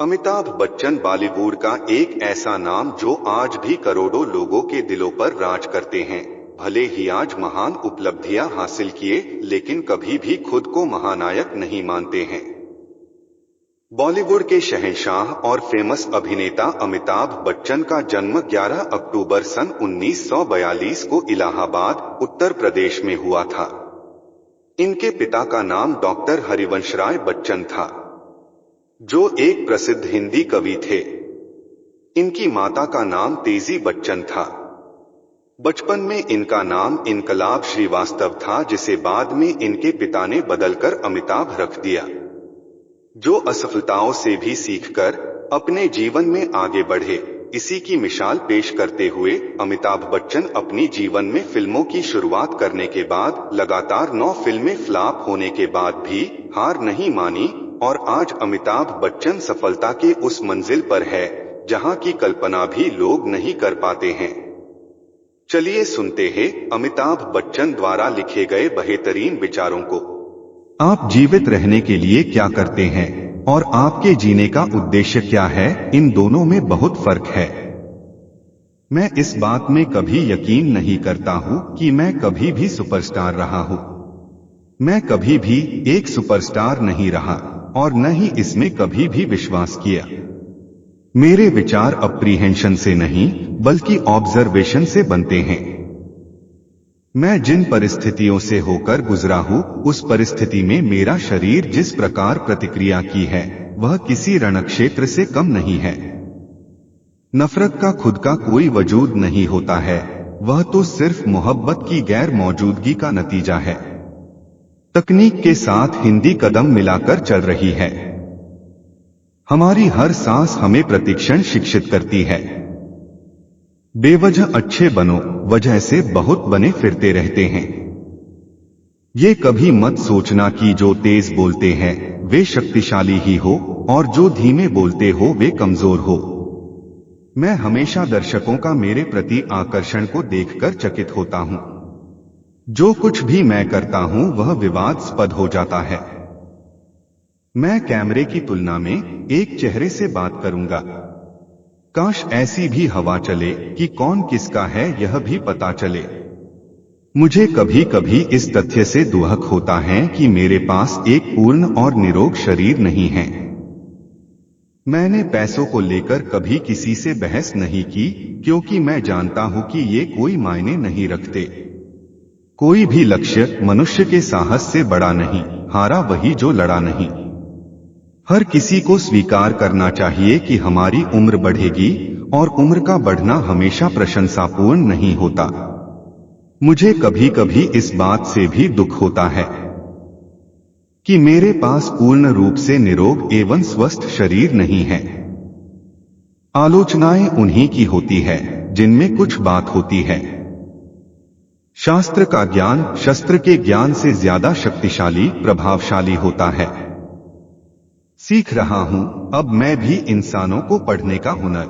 अमिताभ बच्चन बॉलीवुड का एक ऐसा नाम जो आज भी करोड़ों लोगों के दिलों पर राज करते हैं। भले ही आज महान उपलब्धियां हासिल किए, लेकिन कभी भी खुद को महानायक नहीं मानते हैं। बॉलीवुड के शहंशाह और फेमस अभिनेता अमिताभ बच्चन का जन्म 11 अक्टूबर सन 1942 को इलाहाबाद, उत्तर प्रदेश में हुआ था। इनके पिता का नाम डॉक्टर हरिवंशराय बच्चन था, जो एक प्रसिद्ध हिंदी कवि थे। इनकी माता का नाम तेजी बच्चन था। बचपन में इनका नाम इनकलाब श्रीवास्तव था, जिसे बाद में इनके पिता ने बदलकर अमिताभ रख दिया। जो असफलताओं से भी सीखकर अपने जीवन में आगे बढ़े, इसी की मिसाल पेश करते हुए अमिताभ बच्चन अपनी जीवन में फिल्मों की शुरुआत करने के बाद लगातार 9 फिल्में फ्लॉप होने के बाद भी हार नहीं मानी और आज अमिताभ बच्चन सफलता के उस मंजिल पर है जहां की कल्पना भी लोग नहीं कर पाते हैं। चलिए सुनते हैं अमिताभ बच्चन द्वारा लिखे गए बेहतरीन विचारों को। आप जीवित रहने के लिए क्या करते हैं और आपके जीने का उद्देश्य क्या है, इन दोनों में बहुत फर्क है। मैं इस बात में कभी यकीन नहीं करता हूं कि मैं कभी भी सुपरस्टार रहा हूं। मैं कभी भी एक सुपरस्टार नहीं रहा और न ही इसमें कभी भी विश्वास किया। मेरे विचार अप्रीहेंशन से नहीं बल्कि ऑब्जर्वेशन से बनते हैं। मैं जिन परिस्थितियों से होकर गुजरा हूं, उस परिस्थिति में मेरा शरीर जिस प्रकार प्रतिक्रिया की है, वह किसी रणक्षेत्र से कम नहीं है। नफरत का खुद का कोई वजूद नहीं होता है, वह तो सिर्फ मोहब्बत की गैर मौजूदगी का नतीजा है। तकनीक के साथ हिंदी कदम मिलाकर चल रही है। हमारी हर सांस हमें प्रतिक्षण शिक्षित करती है। बेवजह अच्छे बनो, वजह से बहुत बने फिरते रहते हैं। ये कभी मत सोचना कि जो तेज बोलते हैं वे शक्तिशाली ही हो और जो धीमे बोलते हो वे कमजोर हो। मैं हमेशा दर्शकों का मेरे प्रति आकर्षण को देखकर चकित होता हूं। जो कुछ भी मैं करता हूं वह विवादास्पद हो जाता है। मैं कैमरे की तुलना में एक चेहरे से बात करूंगा। काश ऐसी भी हवा चले कि कौन किसका है यह भी पता चले। मुझे कभी कभी इस तथ्य से दुहक होता है कि मेरे पास एक पूर्ण और निरोग शरीर नहीं है। मैंने पैसों को लेकर कभी किसी से बहस नहीं की, क्योंकि मैं जानता हूं कि ये कोई मायने नहीं रखते। कोई भी लक्ष्य मनुष्य के साहस से बड़ा नहीं, हारा वही जो लड़ा नहीं। हर किसी को स्वीकार करना चाहिए कि हमारी उम्र बढ़ेगी और उम्र का बढ़ना हमेशा प्रशंसापूर्ण नहीं होता। मुझे कभी कभी इस बात से भी दुख होता है कि मेरे पास पूर्ण रूप से निरोग एवं स्वस्थ शरीर नहीं है। आलोचनाएं उन्हीं की होती है जिनमें कुछ बात होती है। शास्त्र का ज्ञान शस्त्र के ज्ञान से ज्यादा शक्तिशाली प्रभावशाली होता है। सीख रहा हूं अब मैं भी इंसानों को पढ़ने का हुनर।